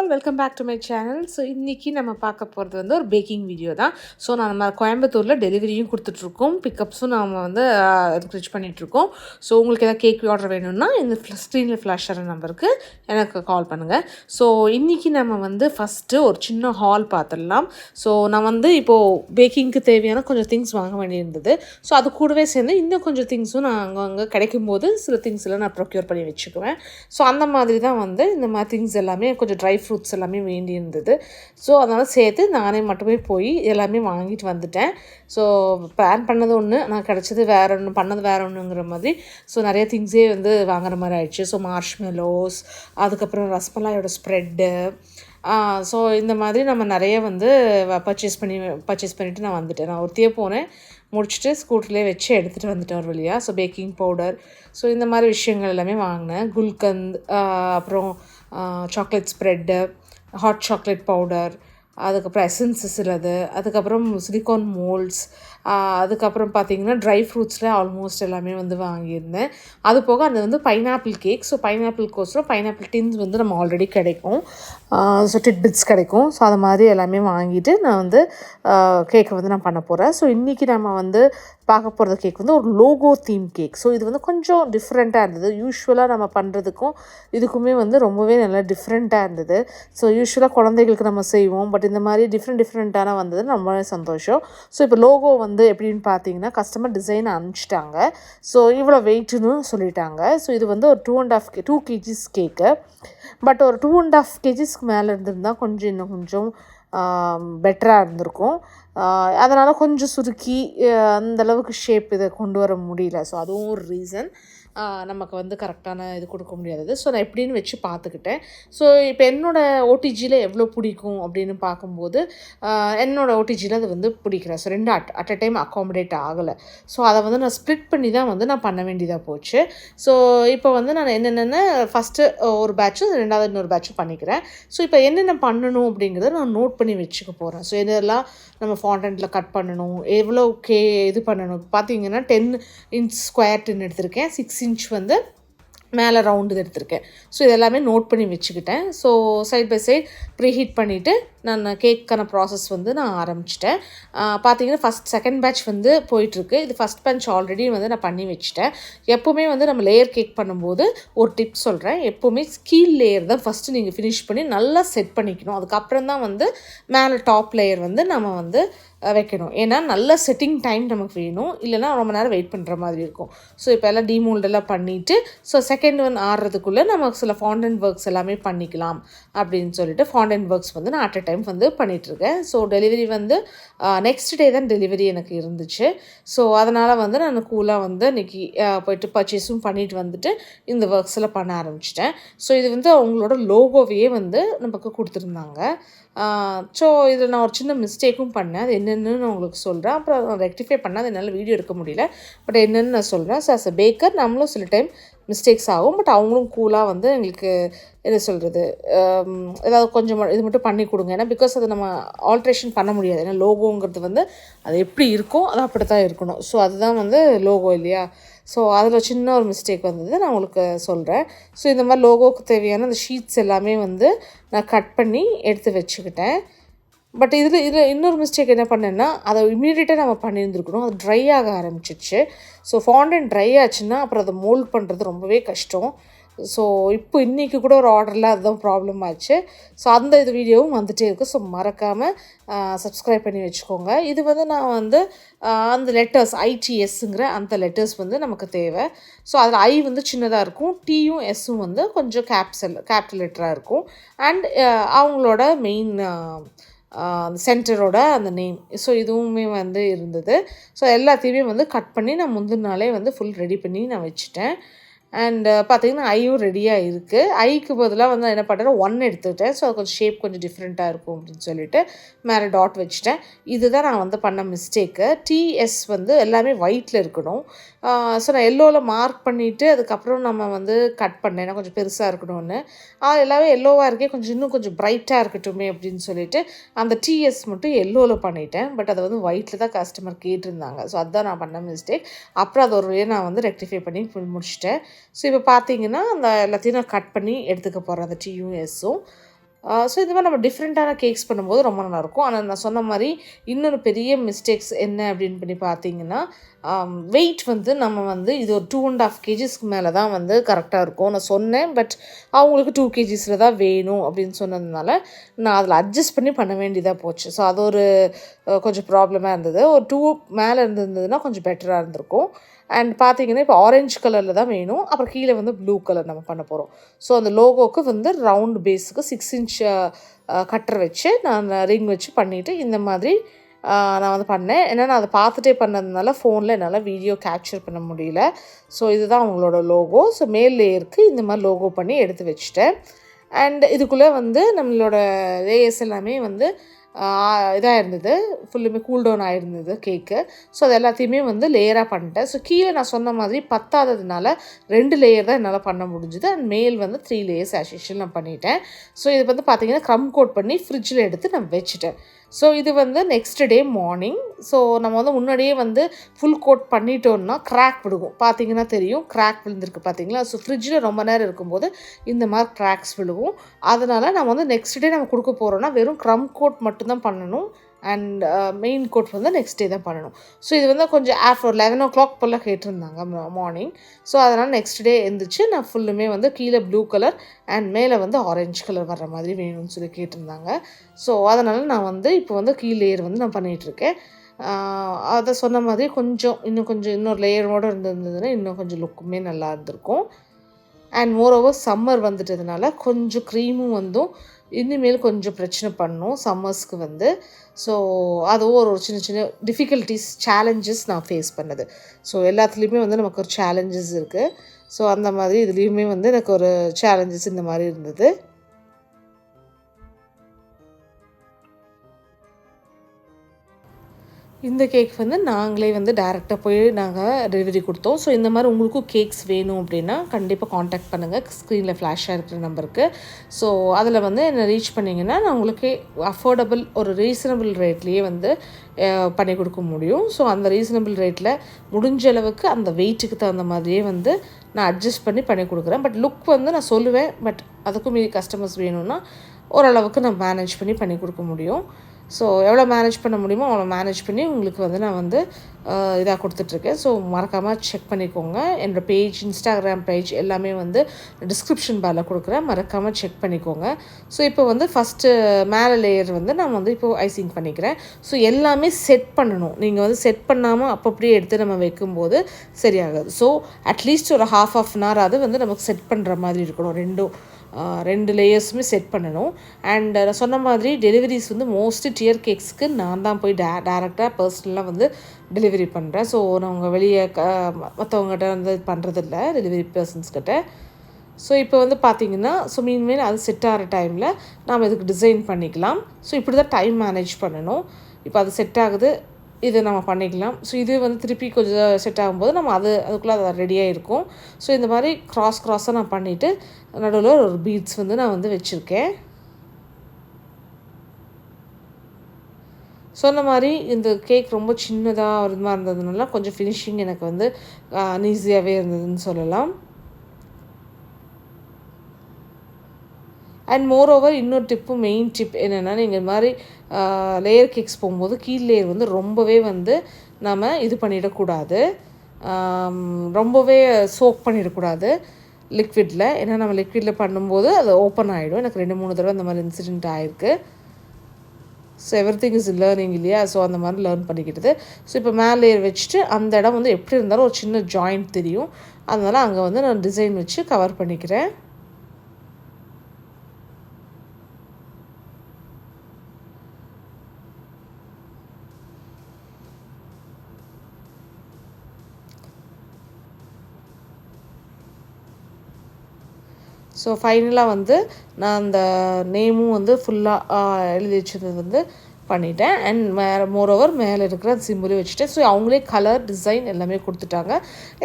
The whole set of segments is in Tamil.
All welcome back to my channel. So இன்றைக்கி நம்ம பார்க்க போகிறது வந்து ஒரு பேக்கிங் வீடியோ தான். ஸோ நம்ம கோயம்புத்தூரில் டெலிவரியும் கொடுத்துட்ருக்கோம், பிக்கப்ஸும் நம்ம வந்து அதுக்கு ரிச் பண்ணிகிட்ருக்கோம். ஸோ உங்களுக்கு எதாவது கேக் ஆர்டர் வேணும்னா இந்த ஸ்க்ரீனில் ஃப்ளாஷ் ஆகிற நம்பருக்கு எனக்கு கால் பண்ணுங்கள். ஸோ இன்றைக்கி நம்ம வந்து ஃபஸ்ட்டு ஒரு சின்ன ஹால் பார்த்துடலாம். ஸோ நான் வந்து இப்போது பேக்கிங்க்கு தேவையான கொஞ்சம் திங்ஸ் வாங்க வேண்டியிருந்தது. ஸோ அது கூடவே சேர்ந்து இன்னும் கொஞ்சம் திங்ஸும் நான் அங்கே கிடைக்கும்போது சில திங்ஸ்லாம் நான் ப்ரொக்யூர் பண்ணி வச்சுக்குவேன். ஸோ அந்த மாதிரி தான் வந்து இந்த மாதிரி திங்ஸ் எல்லாமே கொஞ்சம் ட்ரை ஃப்ரூட்ஸ் எல்லாமே வேண்டி இருந்தது. ஸோ அதனால் சேர்த்து நானே மட்டுமே போய் எல்லாமே வாங்கிட்டு வந்துட்டேன். ஸோ பிளான் பண்ணது ஒன்று, நான் கிடச்சது வேறு ஒன்று, பண்ணது வேறு ஒன்றுங்கிற மாதிரி. ஸோ நிறைய திங்ஸே வந்து வாங்குற மாதிரி ஆயிடுச்சு. ஸோ மார்ஷ்மெலோஸ், அதுக்கப்புறம் ரஸ்மலாயோட ஸ்ப்ரெட்டு, ஸோ இந்த மாதிரி நம்ம நிறைய வந்து பர்ச்சேஸ் பண்ணிவிட்டு நான் வந்துட்டேன். நான் ஒருத்தியே போனேன், முடிச்சுட்டு ஸ்கூட்டர்லேயே வச்சு எடுத்துகிட்டு வந்துட்டேன் ஒரு வழியாக. ஸோ பேக்கிங் பவுடர், ஸோ இந்த மாதிரி விஷயங்கள் எல்லாமே வாங்கினேன். குல்கந்த், அப்புறம் chocolate spread, hot chocolate powder, அதுக்கப்புறம் எசன்ஸஸ் சிலது, அதுக்கப்புறம் சிலிக்கான் மோல்ட்ஸ், அதுக்கப்புறம் பார்த்திங்கன்னா ட்ரை ஃப்ரூட்ஸில் ஆல்மோஸ்ட் எல்லாமே வந்து வாங்கியிருந்தேன். அது போக அது வந்து பைனாப்பிள் கேக். ஸோ பைனாப்பிள்கோசரம் பைனாப்பிள் டின்ஸ் வந்து நம்ம ஆல்ரெடி கிடைக்கும், ஸோ டிட்பிட்ஸ் கிடைக்கும். ஸோ அது மாதிரி எல்லாமே வாங்கிட்டு நான் வந்து கேக்கை வந்து நான் பண்ண போகிறேன். ஸோ இன்றைக்கி நம்ம வந்து பார்க்க போகிறது கேக் வந்து ஒரு லோகோ தீம் கேக். ஸோ இது வந்து கொஞ்சம் டிஃப்ரெண்ட்டாக இருந்தது. யூஸ்வலாக நம்ம பண்ணுறதுக்கும் இதுக்குமே வந்து ரொம்பவே நல்லா டிஃப்ரெண்ட்டாக இருந்தது. ஸோ யூஸ்வலாக குழந்தைகளுக்கு நம்ம செய்வோம், பட் இந்த மாதிரி டிஃப்ரெண்ட்டான வந்தது ரொம்பவே சந்தோஷம். ஸோ இப்போ லோகோ வந்து எப்படின்னு பார்த்தீங்கன்னா கஸ்டமர் டிசைன் அனுப்பிச்சிட்டாங்க. ஸோ இவ்வளோ வெயிட்டுன்னு சொல்லிட்டாங்க. ஸோ இது வந்து ஒரு 2 kgs கேக்கு. பட் ஒரு 2.5 kgsக்கு மேலே இருந்திருந்தால் இன்னும் கொஞ்சம் பெட்டராக இருந்திருக்கும். அதனால் கொஞ்சம் சுருக்கி அந்தளவுக்கு ஷேப் இதை கொண்டு வர முடியல. ஸோ அதுவும் ஒரு ரீசன், நமக்கு வந்து கரெக்டான இது கொடுக்க முடியாதது. ஸோ நான் எப்படின்னு வச்சு பார்த்துக்கிட்டேன். ஸோ இப்போ என்னோடய ஓடிஜியில் எவ்வளோ பிடிக்கும் அப்படின்னு பார்க்கும்போது என்னோடய ஓடிஜியில் அது வந்து பிடிக்கிறேன். So 2 at a time accommodate ஆகலை. ஸோ அதை வந்து நான் ஸ்ப்ளிட் பண்ணி தான் வந்து நான் பண்ண வேண்டியதாக போச்சு. ஸோ இப்போ வந்து நான் என்னென்ன ஃபஸ்ட்டு ஒரு பேட்சும், ரெண்டாவது இன்னொரு பேட்சும் பண்ணிக்கிறேன். ஸோ இப்போ என்னென்ன பண்ணணும் அப்படிங்கிறத நான் நோட் பண்ணி வச்சுக்க போகிறேன். ஸோ இதெல்லாம் நம்ம ஃபாண்டன்ட்டில் கட் பண்ணணும், எவ்வளோ இது பண்ணணும். பார்த்தீங்கன்னா 10 inch ஸ்கொயர் டின் எடுத்திருக்கேன், 6 inch வந்து மேலே ரவுண்டு எடுத்திருக்கேன். ஸோ இதெல்லாமே நோட் பண்ணி வச்சுக்கிட்டேன். So side by side preheat பண்ணிவிட்டு நான் கேக்கான ப்ராசஸ் வந்து நான் ஆரம்பிச்சிட்டேன். பார்த்தீங்கன்னா செகண்ட் பேட்ச் வந்து போயிட்டுருக்கு. இது ஃபஸ்ட் பேட்ச் ஆல்ரெடி வந்து நான் பண்ணி வச்சுட்டேன். எப்போவுமே வந்து நம்ம லேயர் கேக் பண்ணும்போது ஒரு டிப் சொல்கிறேன். எப்போவுமே கீழ் லேயர் தான் ஃபஸ்ட்டு நீங்கள் ஃபினிஷ் பண்ணி நல்லா செட் பண்ணிக்கணும். அதுக்கப்புறம் தான் வந்து மேலே டாப் லேயர் வந்து நம்ம வந்து வைக்கணும். ஏன்னா நல்ல செட்டிங் டைம் நமக்கு வேணும், இல்லைனா ரொம்ப நேரம் வெயிட் பண்ணுற மாதிரி இருக்கும். ஸோ இப்போ எல்லாம் டீமோல்டெல்லாம் பண்ணிவிட்டு ஸோ செகண்ட் ஒன் ஆடுறதுக்குள்ளே நம்ம சில ஃபாண்டன்ட் ஒர்க்ஸ் எல்லாமே பண்ணிக்கலாம் அப்படின்னு சொல்லிட்டு ஃபாண்டன்ட் ஒர்க்ஸ் வந்து நான் அட் அ டைம் வந்து பண்ணிகிட்ருக்கேன். ஸோ டெலிவரி வந்து நெக்ஸ்ட் டே தான் டெலிவரி எனக்கு இருந்துச்சு. ஸோ அதனால் வந்து நான் கூலாக வந்து இன்றைக்கி போய்ட்டு பர்ச்சேஸும் பண்ணிட்டு வந்துட்டு இந்த ஒர்க்ஸ் எல்லாம் பண்ண ஆரம்பிச்சிட்டேன். ஸோ இது வந்து அவங்களோட லோகோவையே வந்து நமக்கு கொடுத்துருந்தாங்க. ஸோ இதில் நான் ஒரு சின்ன மிஸ்டேக்கும் பண்ணேன். அது என்னென்னு நான் உங்களுக்கு சொல்கிறேன். அப்புறம் ரெக்டிஃபை பண்ணால் அது என்னால் வீடியோ எடுக்க முடியல, பட் என்னென்னு நான் சொல்கிறேன். ஸோ ஆஸ் அ பேக்கர் நம்மளும் சில டைம் மிஸ்டேக்ஸ் ஆகும், பட் அவங்களும் கூலாக வந்து எங்களுக்கு என்ன சொல்கிறது, ஏதாவது கொஞ்சம் இது மட்டும் பண்ணி கொடுங்க. ஏன்னா பிகாஸ் அது நம்ம ஆல்ட்ரேஷன் பண்ண முடியாது. ஏன்னா லோகோங்கிறது வந்து அது எப்படி இருக்கோ அது அப்படி தான் இருக்கணும். ஸோ அதுதான் வந்து லோகோ இல்லையா. ஸோ அதில் சின்ன ஒரு மிஸ்டேக் வந்தது, நான் உங்களுக்கு சொல்கிறேன். ஸோ இந்த மாதிரி லோகோவுக்கு தேவையான அந்த ஷீட்ஸ் எல்லாமே வந்து நான் கட் பண்ணி எடுத்து வச்சுக்கிட்டேன். பட் இதில் இன்னொரு மிஸ்டேக் என்ன பண்ணேன்னா, அதை இமீடியட்டாக நம்ம பண்ணியிருந்துருக்கணும். அது ட்ரை ஆக ஆரம்பிச்சிச்சு. ஸோ ஃபாண்டன்ட் ட்ரை ஆச்சுன்னா அப்புறம் அதை மோல்ட் பண்ணுறது ரொம்பவே கஷ்டம். ஸோ இப்போ இன்றைக்கி கூட ஒரு ஆர்டரில் அதுதான் ப்ராப்ளம் ஆச்சு. ஸோ அந்த வீடியோவும் வந்துகிட்டே இருக்குது. ஸோ மறக்காமல் சப்ஸ்கிரைப் பண்ணி வச்சுக்கோங்க. இது வந்து நான் வந்து அந்த லெட்டர்ஸ் ITSங்கிற அந்த லெட்டர்ஸ் வந்து நமக்கு தேவை. ஸோ அதில் I வந்து சின்னதாக இருக்கும், Tயும் Sயும் வந்து கொஞ்சம் கேபிட்டல் லெட்டராக இருக்கும். அண்ட் அவங்களோட மெயின் அந்த சென்டரோட அந்த நேம். ஸோ இதுவுமே வந்து இருந்தது. ஸோ எல்லாத்தையுமே வந்து கட் பண்ணி நான் முந்தின நாளே வந்து ஃபுல் ரெடி பண்ணி நான் வச்சுட்டேன். அண்டு பார்த்திங்கன்னா ஐயும் ரெடியாக இருக்குது. ஐக்கு பதிலாக வந்து என்ன பண்ணுறேன், 1 எடுத்துக்கிட்டேன். ஸோ அது கொஞ்சம் ஷேப் கொஞ்சம் டிஃப்ரெண்ட்டாக இருக்கும் அப்படின்னு சொல்லிட்டு மேலே டாட் வச்சுட்டேன். இதுதான் நான் வந்து பண்ண மிஸ்டேக்கு. TS வந்து எல்லாமே ஒயிட்டில் இருக்கணும். ஸோ நான் எல்லோவில் மார்க் பண்ணிவிட்டு அதுக்கப்புறம் நம்ம வந்து கட் பண்ணேன், ஏன்னா கொஞ்சம் பெருசாக இருக்கணும்னு. எல்லாமே எல்லோவாக இருக்கே, இன்னும் கொஞ்சம் ப்ரைட்டாக இருக்கட்டுமே அப்படின்னு சொல்லிட்டு அந்த TS மட்டும் எல்லோவில் பண்ணிட்டேன். பட் அதை வந்து ஒயிட்டில் தான் கஸ்டமர் கேட்டிருந்தாங்க. ஸோ அதுதான் நான் பண்ண மிஸ்டேக். அப்புறம் அது ஒரு நான் வந்து ரெக்டிஃபை பண்ணி முடிச்சிட்டேன். ஸோ இப்போ பார்த்தீங்கன்னா அந்த எல்லாத்தையும் நான் கட் பண்ணி எடுத்துக்க போகிறேன், அந்த Tயும் Sயும். ஸோ இந்த மாதிரி நம்ம டிஃப்ரெண்ட்டான கேக்ஸ் பண்ணும்போது ரொம்ப நல்லாயிருக்கும். ஆனால் நான் சொன்ன மாதிரி இன்னொரு பெரிய மிஸ்டேக்ஸ் என்ன அப்படின்னு பண்ணி பார்த்தீங்கன்னா, வெயிட் வந்து நம்ம வந்து இது ஒரு 2.5 கேஜிஸ்க்கு மேலே தான் வந்து கரெக்டாக இருக்கும் நான் சொன்னேன். பட் அவங்களுக்கு 2 கேஜிஸில் தான் வேணும் அப்படின்னு சொன்னதுனால நான் அதில் அட்ஜஸ்ட் பண்ண வேண்டியதாக போச்சு. ஸோ அது ஒரு கொஞ்சம் ப்ராப்ளமாக இருந்தது. ஒரு 2 மேலே இருந்ததுன்னா கொஞ்சம் பெட்டராக இருந்திருக்கும். அண்ட் பார்த்தீங்கன்னா இப்போ ஆரஞ்சு கலரில் தான் வேணும். அப்புறம் கீழே வந்து ப்ளூ கலர் நம்ம பண்ண போகிறோம். ஸோ அந்த லோகோவுக்கு வந்து ரவுண்ட் பேஸுக்கு 6 இன்ச் கட்டர் வச்சு நான் ரிங் வச்சு பண்ணிவிட்டு இந்த மாதிரி நான் வந்து பண்ணேன். ஏன்னா நான் அதை பார்த்துட்டே பண்ணதுனால ஃபோனில் என்னால் வீடியோ கேப்சர் பண்ண முடியல. ஸோ இதுதான் அவங்களோட லோகோ. ஸோ மேல் லேயருக்கு இந்த மாதிரி லோகோ பண்ணி எடுத்து வச்சுட்டேன். அண்ட் இதுக்குள்ளே வந்து நம்மளோட லேயர்ஸ் எல்லாமே வந்து இதாக இருந்தது, ஃபுல்லுமே கூல்டவுன் ஆகிருந்தது கேக்கு. ஸோ அது எல்லாத்தையுமே வந்து லேயராக பண்ணிட்டேன். ஸோ கீழே நான் சொன்ன மாதிரி பத்தாததுனால 2 லேயர் தான் என்னால் பண்ண முடிஞ்சுது. அண்ட் மேல் வந்து 3 லேயர்ஸ் ஆஸ் யூஷுவல் நான் பண்ணிட்டேன். ஸோ இது வந்து பார்த்திங்கன்னா க்ரம் கோட் பண்ணி ஃப்ரிட்ஜில் எடுத்து நான் வச்சுட்டேன். ஸோ இது வந்து நெக்ஸ்ட் டே மார்னிங். ஸோ நம்ம வந்து முன்னாடியே வந்து ஃபுல் கோட் பண்ணிட்டோம்னா கிராக் விழுகும். பார்த்திங்கன்னா தெரியும், கிராக் விழுந்திருக்கு பார்த்திங்களா. ஸோ ஃப்ரிட்ஜில் ரொம்ப நேரம் இருக்கும்போது இந்த மாதிரி கிராக்ஸ் விழுகும். அதனால் நம்ம வந்து நெக்ஸ்ட் டே நம்ம கொடுக்க போகிறோன்னா வெறும் க்ரம் கோட் மட்டும்தான் பண்ணணும். அண்ட் மெயின் கோட் வந்து நெக்ஸ்ட் டே தான் பண்ணணும். ஸோ இது வந்து கொஞ்சம் ஆஃப்டர் 11 o'clock போல் கேட்டிருந்தாங்க மார்னிங். ஸோ அதனால் நெக்ஸ்ட் டே எழுந்திரிச்சு நான் ஃபுல்லுமே வந்து கீழே ப்ளூ கலர் அண்ட் மேலே வந்து ஆரஞ்சு கலர் வர்ற மாதிரி வேணும்னு சொல்லி கேட்டிருந்தாங்க. ஸோ அதனால் நான் வந்து இப்போ வந்து கீழ் லேயர் வந்து நான் பண்ணிகிட்ருக்கேன். அதை சொன்ன மாதிரி இன்னும் இன்னொரு லேயரோடு இருந்ததுன்னா இன்னும் கொஞ்சம் லுக்குமே நல்லா இருந்திருக்கும். அண்ட் மோரோவர் சம்மர் வந்துட்டதுனால கொஞ்சம் க்ரீமும் வந்தும் இனிமேல் கொஞ்சம் பிரச்சனை பண்ணணும் சம்மர்ஸ்க்கு வந்து. ஸோ அதுவும் ஒரு சின்ன சின்ன டிஃபிகல்ட்டிஸ் சேலஞ்சஸ் நான் ஃபேஸ் பண்ணது. ஸோ எல்லாத்துலேயுமே வந்து நமக்கு ஒரு சேலஞ்சஸ் இருக்குது. ஸோ அந்த மாதிரி இதுலேயுமே வந்து எனக்கு ஒரு சேலஞ்சஸ் இந்த மாதிரி இருந்தது. இந்த கேக் வந்து நாங்களே வந்து டைரெக்டாக போய் நாங்கள் டெலிவரி கொடுத்தோம். ஸோ இந்த மாதிரி உங்களுக்கும் கேக்ஸ் வேணும் அப்படின்னா கண்டிப்பாக காண்டாக்ட் பண்ணுங்கள் ஸ்க்ரீனில் ஃப்ளாஷாக இருக்கிற நம்பருக்கு. ஸோ அதில் வந்து என்னை ரீச் பண்ணிங்கன்னா நான் உங்களுக்கு அஃபோர்டபுள் ஒரு ரீசனபிள் ரேட்லேயே வந்து பண்ணி கொடுக்க முடியும். ஸோ அந்த ரீசனபிள் ரேட்டில் முடிஞ்ச அளவுக்கு அந்த வெயிட்டுக்கு தகுந்த மாதிரியே வந்து நான் அட்ஜஸ்ட் பண்ணி கொடுக்குறேன். பட் லுக் வந்து நான் சொல்லுவேன். பட் அதுக்கும் மீறி கஸ்டமர்ஸ் வேணும்னா ஓரளவுக்கு நான் மேனேஜ் பண்ணி கொடுக்க முடியும். ஸோ எவ்வளோ மேனேஜ் பண்ண முடியுமோ அவ்வளோ மேனேஜ் பண்ணி உங்களுக்கு வந்து நான் வந்து இதாக கொடுத்துட்ருக்கேன். ஸோ மறக்காமல் செக் பண்ணிக்கோங்க. என்னோடய பேஜ், இன்ஸ்டாகிராம் பேஜ் எல்லாமே வந்து டிஸ்கிரிப்ஷன் பாரில் கொடுக்குறேன், மறக்காமல் செக் பண்ணிக்கோங்க. ஸோ இப்போ வந்து ஃபஸ்ட்டு மேலே லேயர் வந்து நான் வந்து இப்போது ஐசிங் பண்ணிக்கிறேன். ஸோ எல்லாமே செட் பண்ணணும். நீங்கள் வந்து செட் பண்ணாமல் அப்படியே எடுத்து நம்ம வைக்கும்போது சரியாகாது. ஸோ அட்லீஸ்ட் ஒரு half an hour அது வந்து நமக்கு செட் பண்ணுற மாதிரி இருக்கணும். 2 லேயர்ஸுமே செட் பண்ணணும். அண்ட் நான் சொன்ன மாதிரி டெலிவரிஸ் வந்து மோஸ்ட்லி டியர் கேக்ஸ்க்கு நான் தான் போய் டேரெக்டாக பர்சனலாக வந்து டெலிவரி பண்ணுறேன். ஸோ நான் உங்கள் வெளியே மற்றவங்ககிட்ட வந்து பண்ணுறதில்ல டெலிவரி பர்சன்ஸ்கிட்ட. ஸோ இப்போ வந்து பார்த்திங்கன்னா மீன்மேல் அது செட் ஆகிற டைமில் நாம் இதுக்கு டிசைன் பண்ணிக்கலாம். ஸோ இப்படி தான் டைம் மேனேஜ் பண்ணணும். இப்போ அது செட் ஆகுது, இது நம்ம பண்ணிக்கலாம். ஸோ இது வந்து திருப்பி கொஞ்சம் செட் ஆகும்போது நம்ம அதுக்குள்ளே அது ரெடியாக இருக்கும். ஸோ இந்த மாதிரி க்ராஸாக நான் பண்ணிவிட்டு நடுவில் ஒரு பீட்ஸ் வந்து நான் வந்து வச்சுருக்கேன். சொன்ன மாதிரி இந்த கேக் ரொம்ப சின்னதாக ஒரு மாதிரி இருந்ததுனால கொஞ்சம் ஃபினிஷிங் எனக்கு வந்து ஈஸியாகவே இருந்ததுன்னு சொல்லலாம். அண்ட் மோரோவர் இன்னொரு மெயின் டிப் என்னென்னா, நீங்கள் இது மாதிரி லேயர் கேக்ஸ் போகும்போது கீழ் லேயர் வந்து ரொம்பவே வந்து நம்ம இது பண்ணிடக்கூடாது, ரொம்பவே சோக் பண்ணிடக்கூடாது லிக்விடில். ஏன்னா நம்ம லிக்விடில் பண்ணும்போது அது ஓப்பன் ஆகிடும். எனக்கு 2-3 தடவை அந்த மாதிரி இன்சிடெண்ட் ஆகிருக்கு. ஸோ எவ்ரிதிங் இஸ் லேர்னிங் இல்லையா. ஸோ அந்த மாதிரி லேர்ன் பண்ணிக்கிட்டது. ஸோ இப்போ மேலே லேயர் வச்சுட்டு அந்த இடம் வந்து எப்படி இருந்தாலும் ஒரு சின்ன ஜாயிண்ட் தெரியும். அதனால் அங்கே வந்து நான் டிசைன் வச்சு கவர் பண்ணிக்கிறேன். ஸோ ஃபைனலாக வந்து நான் அந்த நேமும் வந்து ஃபுல்லாக எழுதி வச்சது வந்து பண்ணிட்டேன். அண்ட் மோரோவர் மேலே இருக்கிற சிம்பிளையும் வச்சுட்டேன். ஸோ அவங்களே கலர், டிசைன் எல்லாமே கொடுத்துட்டாங்க.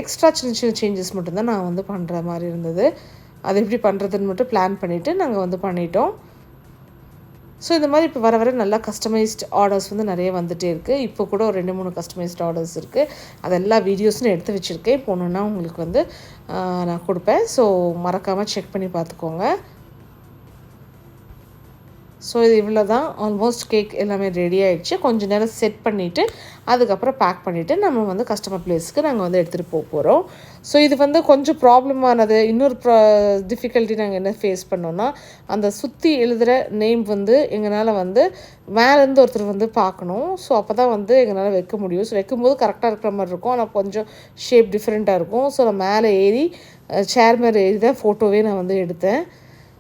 எக்ஸ்ட்ரா சின்ன சேஞ்சஸ் மட்டும்தான் நான் வந்து பண்ணுற மாதிரி இருந்தது. அது எப்படி பண்ணுறதுன்னு மட்டும் பிளான் பண்ணிவிட்டு நாங்கள் வந்து பண்ணிட்டோம். ஸோ இந்த மாதிரி இப்போ வர நல்லா கஸ்டமைஸ்ட் ஆர்டர்ஸ் வந்து நிறைய வந்துகிட்டே இருக்குது. இப்போ கூட ஒரு 2-3 கஸ்டமைஸ்ட் ஆர்டர்ஸ் இருக்குது. அதெல்லாம் வீடியோஸ்னு எடுத்து வச்சுருக்கேன். இப்போ ஒன்றுன்னா உங்களுக்கு வந்து நான் கொடுப்பேன். ஸோ மறக்காமல் செக் பண்ணி பார்த்துக்கோங்க. ஸோ இது இவ்வளோ தான். ஆல்மோஸ்ட் கேக் எல்லாமே ரெடி ஆகிடுச்சு. கொஞ்சம் நேரம் செட் பண்ணிவிட்டு அதுக்கப்புறம் பேக் பண்ணிவிட்டு நம்ம வந்து கஸ்டமர் ப்ளேஸ்க்கு நாங்கள் வந்து எடுத்துகிட்டு போகிறோம். ஸோ இது வந்து கொஞ்சம் ப்ராப்ளமானது. இன்னொரு டிஃபிகல்ட்டி நாங்கள் என்ன ஃபேஸ் பண்ணோன்னா, அந்த சுற்றி எழுதுகிற நேம் வந்து எங்களால் வந்து மேலேருந்து ஒருத்தர் வந்து பார்க்கணும். ஸோ அப்போ தான் வந்து எங்களால் வைக்க முடியும். ஸோ வைக்கும்போது கரெக்டாக இருக்கிற மாதிரி இருக்கும். ஆனால் கொஞ்சம் ஷேப் டிஃப்ரெண்ட்டாக இருக்கும். ஸோ நான் மேலே ஏறி சேர் மேலே ஏறி தான் ஃபோட்டோவே நான் வந்து எடுத்தேன்.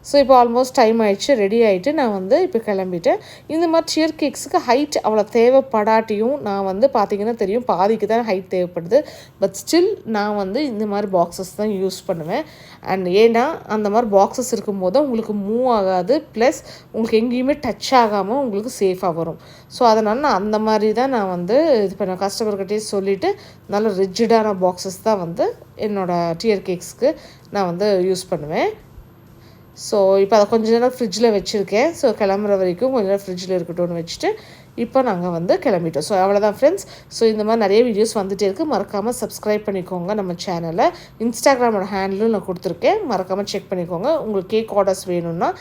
ஸோ இப்போ ஆல்மோஸ்ட் டைம் ஆகிடுச்சு. ரெடி ஆகிட்டு நான் வந்து இப்போ கிளம்பிட்டேன். இந்த மாதிரி சியர் கேக்ஸுக்கு ஹைட் அவ்வளோ தேவைப்படாட்டியும் நான் வந்து பார்த்திங்கன்னா தெரியும் பாதிக்கு தான் ஹைட் தேவைப்படுது. பட் ஸ்டில் நான் வந்து இந்த மாதிரி பாக்ஸஸ் தான் யூஸ் பண்ணுவேன். அண்ட் ஏன்னா அந்த மாதிரி பாக்ஸஸ் இருக்கும்போது உங்களுக்கு மூவ் ஆகாது, ப்ளஸ் உங்களுக்கு எங்கேயுமே டச் ஆகாமல் உங்களுக்கு சேஃபாக வரும். ஸோ அதனால் நான் அந்த மாதிரி தான் நான் வந்து இது பண்ண கஸ்டமர்கிட்டே சொல்லிவிட்டு நல்ல ரிஜிடான பாக்ஸஸ் தான் வந்து என்னோடய டியர் கேக்ஸ்க்கு நான் வந்து யூஸ் பண்ணுவேன். ஸோ இப்போ அதை கொஞ்சம் நேரம் ஃப்ரிட்ஜில் வச்சுருக்கேன். ஸோ கிளம்புற வரைக்கும் கொஞ்சம் நேரம் ஃப்ரிட்ஜில் இருக்கட்டும்னு வச்சுட்டு இப்போ நாங்கள் வந்து கிளம்பிட்டோம். ஸோ அவ்வளோதான் ஃப்ரெண்ட்ஸ். ஸோ இந்த மாதிரி நிறைய வீடியோஸ் வந்துகிட்டே இருக்குது. மறக்காமல் சப்ஸ்கிரைப் பண்ணிக்கோங்க நம்ம சேனலை. இன்ஸ்டாகிராமோட ஹேண்டிலும் நான் கொடுத்துருக்கேன், மறக்காமல் செக் பண்ணிக்கோங்க. உங்களுக்கு கேக் ஆர்டர்ஸ் வேணும்னா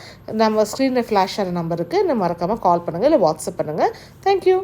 நம்ம ஸ்க்ரீனில் ஃப்ளாஷ் ஆகிற நம்பருக்கு மறக்காமல் கால் பண்ணுங்கள், இல்லை வாட்ஸ்அப் பண்ணுங்கள். தேங்க்யூ.